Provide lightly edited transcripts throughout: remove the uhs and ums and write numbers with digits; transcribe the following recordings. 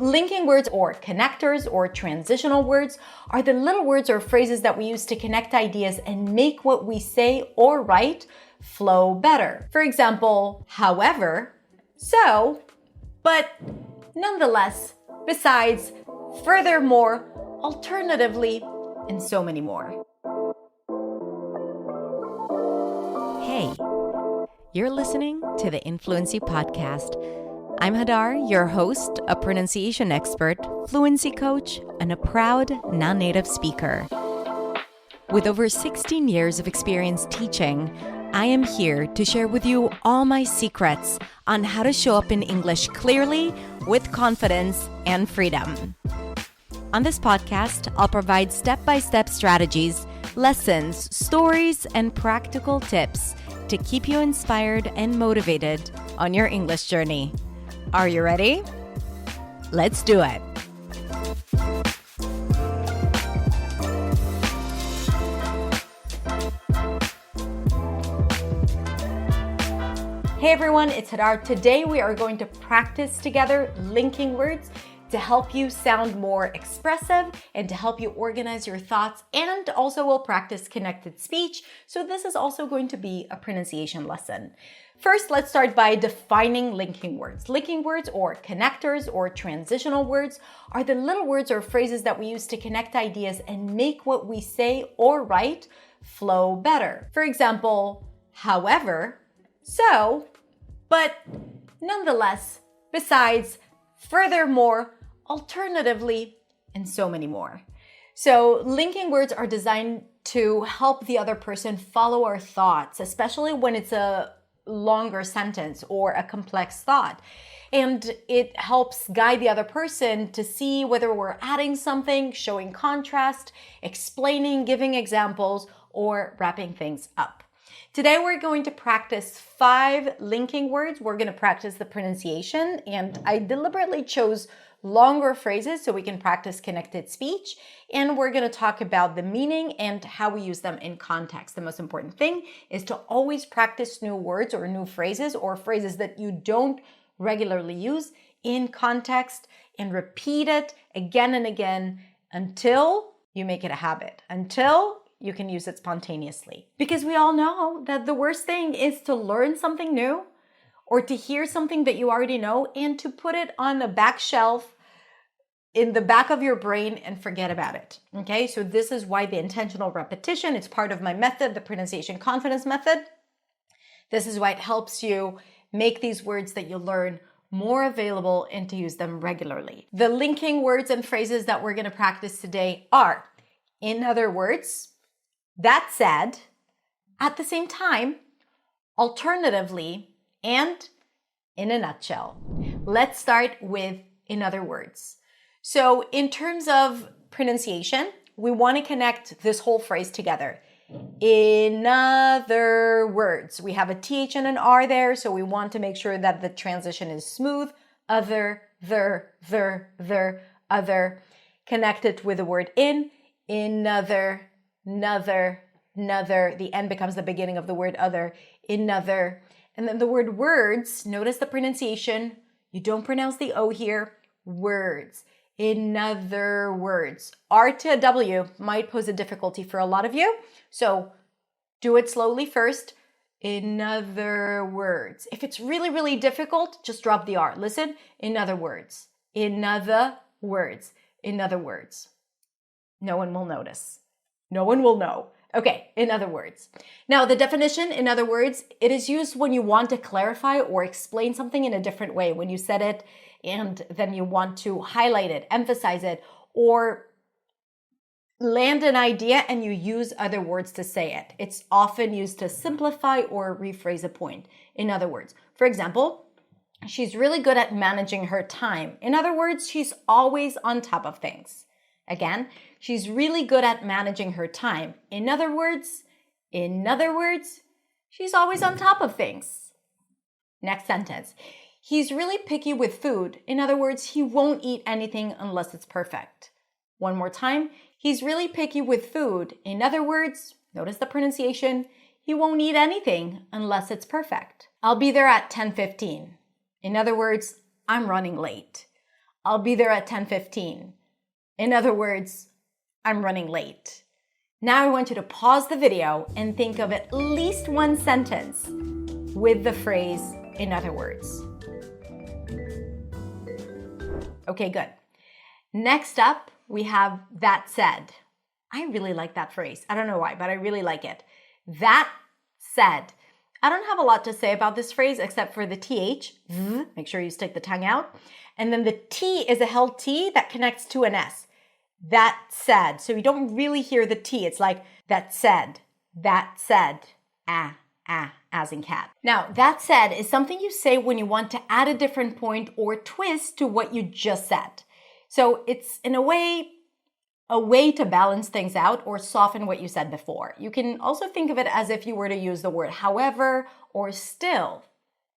Linking words or connectors or transitional words are the little words or phrases that we use to connect ideas and make what we say or write flow better. For example, however, so, but, nonetheless, besides, furthermore, alternatively, and so many more. Hey, you're listening to the Influency Podcast. I'm Hadar, your host, a pronunciation expert, fluency coach, and a proud non-native speaker. With over 16 years of experience teaching, I am here to share with you all my secrets on how to show up in English clearly, with confidence and freedom. On this podcast, I'll provide step-by-step strategies, lessons, stories, and practical tips to keep you inspired and motivated on your English journey. Are you ready? Let's do it. Hey everyone, it's Hadar. Today we are going to practice together linking words to help you sound more expressive and to help you organize your thoughts, and also we'll practice connected speech. So this is also going to be a pronunciation lesson. First, let's start by defining linking words. Linking words or connectors or transitional words are the little words or phrases that we use to connect ideas and make what we say or write flow better. For example, however, so, but, nonetheless, besides, furthermore, alternatively, and so many more. So linking words are designed to help the other person follow our thoughts, especially when it's a longer sentence or a complex thought. And it helps guide the other person to see whether we're adding something, showing contrast, explaining, giving examples, or wrapping things up. Today, we're going to practice 5 linking words. We're going to practice the pronunciation, and I deliberately chose longer phrases so we can practice connected speech. And we're going to talk about the meaning and how we use them in context. The most important thing is to always practice new words or new phrases or phrases that you don't regularly use in context and repeat it again and again until you make it a habit, until you can use it spontaneously. Because we all know that the worst thing is to learn something new or to hear something that you already know and to put it on a back shelf in the back of your brain and forget about it. Okay, so this is why the intentional repetition, it's part of my method, the pronunciation confidence method. This is why it helps you make these words that you learn more available and to use them regularly. The linking words and phrases that we're going to practice today are, in other words, that said, at the same time, alternatively, and in a nutshell. Let's start with in other words. So in terms of pronunciation, we want to connect this whole phrase together. In other words, we have a TH and an R there, so we want to make sure that the transition is smooth. Other, other, connected with the word in, another, another. The N becomes the beginning of the word other, another. And then the word words, notice the pronunciation. You don't pronounce the O here. Words. In other words. R to a W might pose a difficulty for a lot of you. So do it slowly first. In other words. If it's really, really difficult, just drop the R. Listen. In other words. In other words. In other words. No one will notice. No one will know. Okay, in other words. Now, the definition, in other words, it is used when you want to clarify or explain something in a different way. When you said it and then you want to highlight it, emphasize it, or land an idea and you use other words to say it. It's often used to simplify or rephrase a point. In other words, for example, she's really good at managing her time. In other words, she's always on top of things. Again, she's really good at managing her time. In other words, she's always on top of things. Next sentence. He's really picky with food. In other words, he won't eat anything unless it's perfect. One more time. He's really picky with food. In other words, notice the pronunciation. He won't eat anything unless it's perfect. I'll be there at 10:15. In other words, I'm running late. I'll be there at 10:15. In other words, I'm running late. Now I want you to pause the video and think of at least one sentence with the phrase, in other words. Okay, good. Next up, we have that said. I really like that phrase. I don't know why, but I really like it. That said. I don't have a lot to say about this phrase except for the TH. Make sure you stick the tongue out. And then the T is a held T that connects to an S. That said. So you don't really hear the T. It's like that said. That said. As in cat. Now, that said is something you say when you want to add a different point or twist to what you just said. So it's in a way to balance things out or soften what you said before. You can also think of it as if you were to use the word however or still.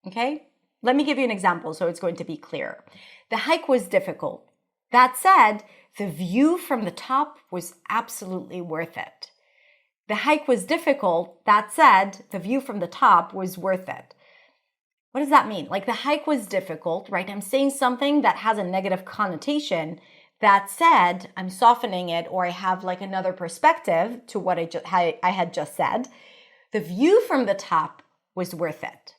Okay? Let me give you an example so it's going to be clear. The hike was difficult. That said, the view from the top was absolutely worth it. The hike was difficult. That said, the view from the top was worth it. What does that mean? Like the hike was difficult, right? I'm saying something that has a negative connotation. That said, I'm softening it, or I have like another perspective to what I had just said. The view from the top was worth it.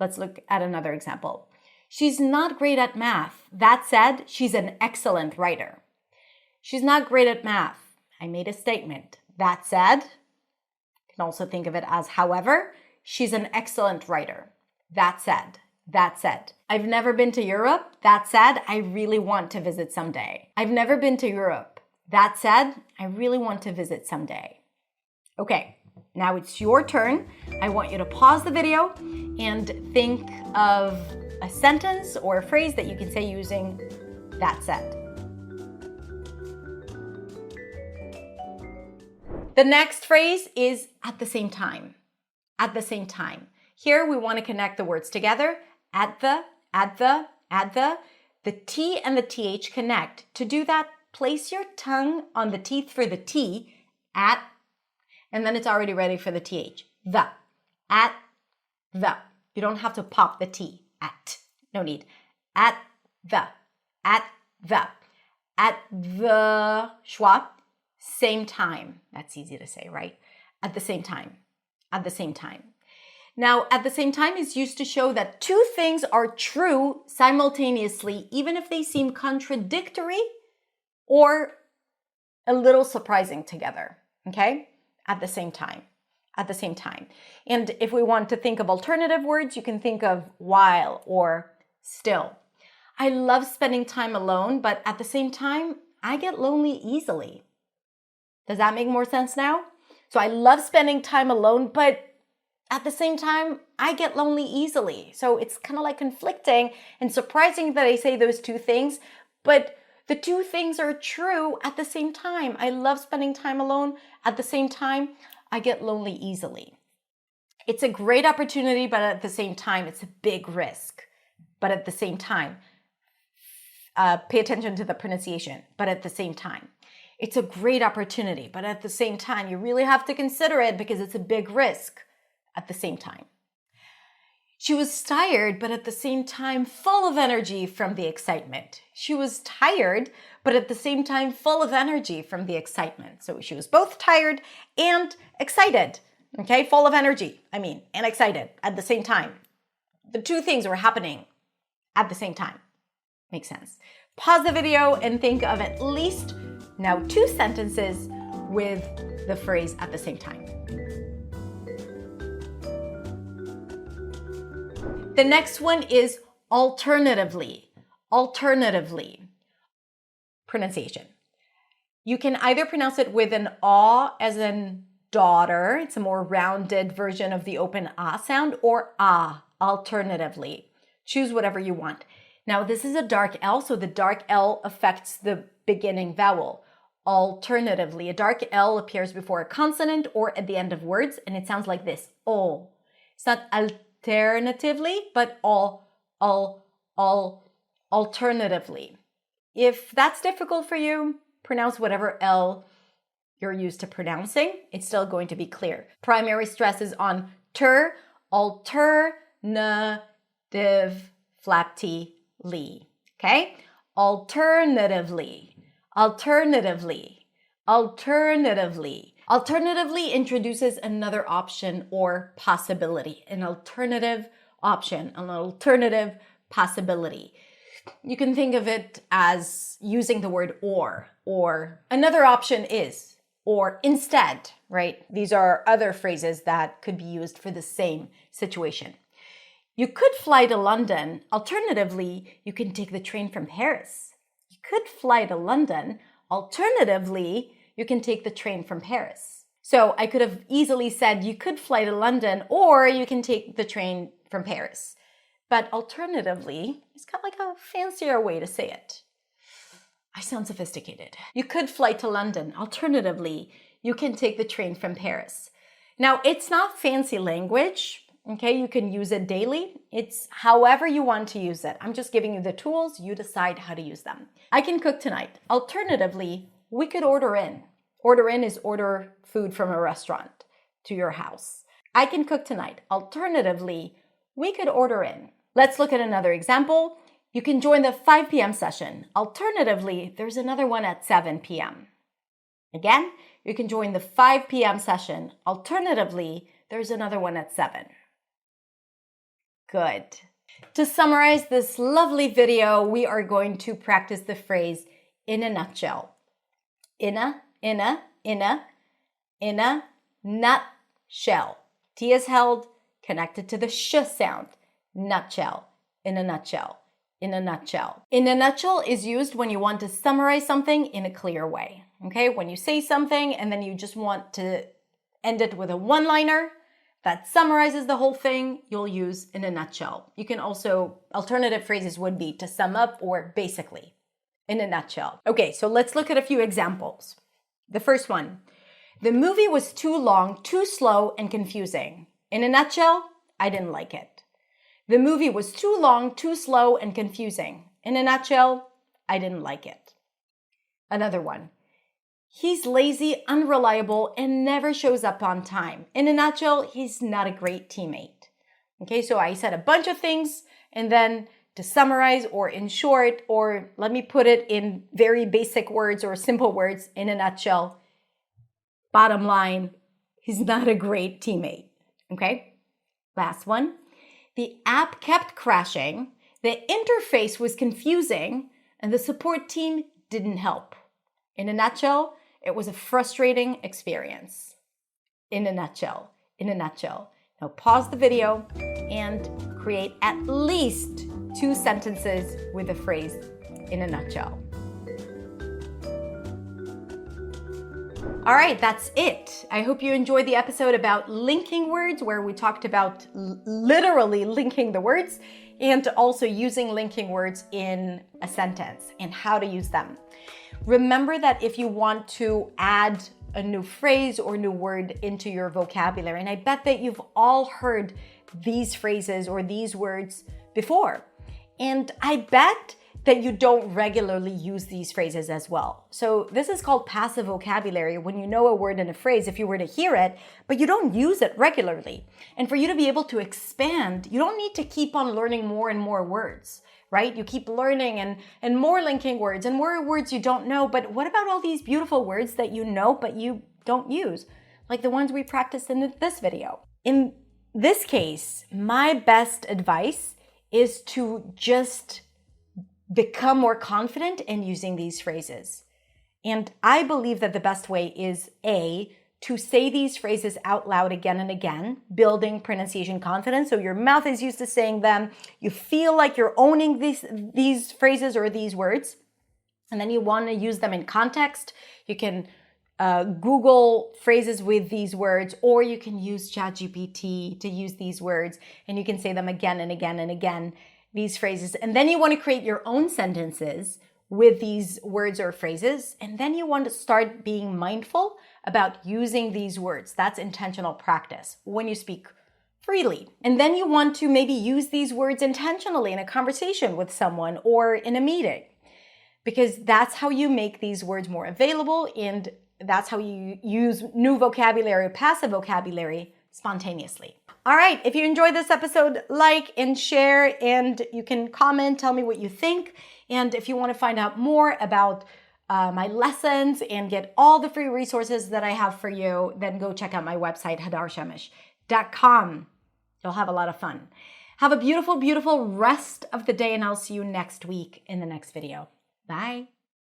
Let's look at another example. She's not great at math. That said, she's an excellent writer. She's not great at math. I made a statement. That said, you can also think of it as however, she's an excellent writer. That said. That said. I've never been to Europe. That said, I really want to visit someday. I've never been to Europe. That said, I really want to visit someday. Okay, now it's your turn. I want you to pause the video and think of a sentence or a phrase that you can say using that said. The next phrase is at the same time. At the same time. Here we want to connect the words together. At the. The T and the TH connect. To do that, place your tongue on the teeth for the T, at, and then it's already ready for the TH. The. At the. You don't have to pop the T. At. No need. At the. At the. At the. Schwa. Same time. That's easy to say, right? At the same time. At the same time. Now, at the same time is used to show that two things are true simultaneously, even if they seem contradictory or a little surprising together, okay? At the same time, at the same time. And if we want to think of alternative words, you can think of while or still. I love spending time alone, but at the same time, I get lonely easily. Does that make more sense now? So I love spending time alone, but at the same time, I get lonely easily. So it's kind of like conflicting and surprising that I say those two things, but the two things are true at the same time. I love spending time alone. At the same time, I get lonely easily. It's a great opportunity, but at the same time, it's a big risk. But at the same time, pay attention to the pronunciation, but at the same time. It's a great opportunity, but at the same time, you really have to consider it because it's a big risk. At the same time. She was tired, but at the same time full of energy from the excitement. She was tired, but at the same time full of energy from the excitement. So she was both tired and excited, okay? Full of energy, and excited at the same time. The two things were happening at the same time. Makes sense. Pause the video and think of at least now two sentences with the phrase at the same time. The next one is alternatively. Alternatively. Pronunciation. You can either pronounce it with an aw as in daughter. It's a more rounded version of the open ah sound, or ah, alternatively. Choose whatever you want. Now, this is a dark L, so the dark L affects the beginning vowel. Alternatively, a dark L appears before a consonant or at the end of words, and it sounds like this. Oh. It's not alternatively, but alternatively. If that's difficult for you, pronounce whatever L you're used to pronouncing. It's still going to be clear. Primary stress is on alternative, flap T, ly. Okay? Alternatively, alternatively, alternatively. Alternatively introduces another option or possibility, an alternative option, an alternative possibility. You can think of it as using the word or another option is, or instead, right? These are other phrases that could be used for the same situation. You could fly to London. Alternatively, you can take the train from Paris. You could fly to London. Alternatively, you can take the train from Paris. So I could have easily said you could fly to London or you can take the train from Paris. But alternatively, it's got like a fancier way to say it. I sound sophisticated. You could fly to London. Alternatively, you can take the train from Paris. Now, it's not fancy language. Okay, you can use it daily. It's however you want to use it. I'm just giving you the tools. You decide how to use them. I can cook tonight. Alternatively, we could order in. Order in is order food from a restaurant to your house. I can cook tonight. Alternatively, we could order in. Let's look at another example. You can join the 5 p.m. session. Alternatively, there's another one at 7 p.m. Again, you can join the 5 p.m. session. Alternatively, there's another one at 7. Good. To summarize this lovely video, we are going to practice the phrase in a nutshell. In a nutshell. T is held, connected to the sh sound. Nutshell. In a nutshell. In a nutshell. In a nutshell is used when you want to summarize something in a clear way. Okay, when you say something and then you just want to end it with a one-liner that summarizes the whole thing, you'll use in a nutshell. You can also, alternative phrases would be to sum up or basically, in a nutshell. Okay, so let's look at a few examples. The first one, the movie was too long, too slow, and confusing. In a nutshell, I didn't like it. The movie was too long, too slow, and confusing. In a nutshell, I didn't like it. Another one. He's lazy, unreliable, and never shows up on time. In a nutshell, he's not a great teammate. Okay, so I said a bunch of things, and then to summarize or in short, or let me put it in very basic words or simple words, in a nutshell, bottom line, he's not a great teammate. Okay, last one. The app kept crashing, the interface was confusing, and the support team didn't help. In a nutshell, it was a frustrating experience. In a nutshell, in a nutshell. Now pause the video and create at least 2 sentences with the phrase in a nutshell. All right, that's it. I hope you enjoyed the episode about linking words, where we talked about literally linking the words and also using linking words in a sentence and how to use them. Remember that if you want to add a new phrase or new word into your vocabulary, and I bet that you've all heard these phrases or these words before, and I bet that you don't regularly use these phrases as well. So this is called passive vocabulary, when you know a word and a phrase if you were to hear it, but you don't use it regularly. And for you to be able to expand, you don't need to keep on learning more and more words, right? You keep learning and more linking words and more words you don't know, but what about all these beautiful words that you know but you don't use? Like the ones we practiced in this video. In this case, my best advice is to just become more confident in using these phrases. And I believe that the best way is A, to say these phrases out loud again and again, building pronunciation confidence. So your mouth is used to saying them. You feel like you're owning these phrases or these words. And then you want to use them in context. You can Google phrases with these words, or you can use ChatGPT to use these words, and you can say them again and again and again, these phrases. And then you want to create your own sentences with these words or phrases. And then you want to start being mindful about using these words. That's intentional practice when you speak freely. And then you want to maybe use these words intentionally in a conversation with someone or in a meeting, because that's how you make these words more available, and that's how you use new vocabulary, passive vocabulary, spontaneously. All right, if you enjoyed this episode, like and share, and you can comment, tell me what you think. And if you want to find out more about my lessons and get all the free resources that I have for you, then go check out my website, hadarshamish.com. You'll have a lot of fun. Have a beautiful, beautiful rest of the day, and I'll see you next week in the next video. Bye.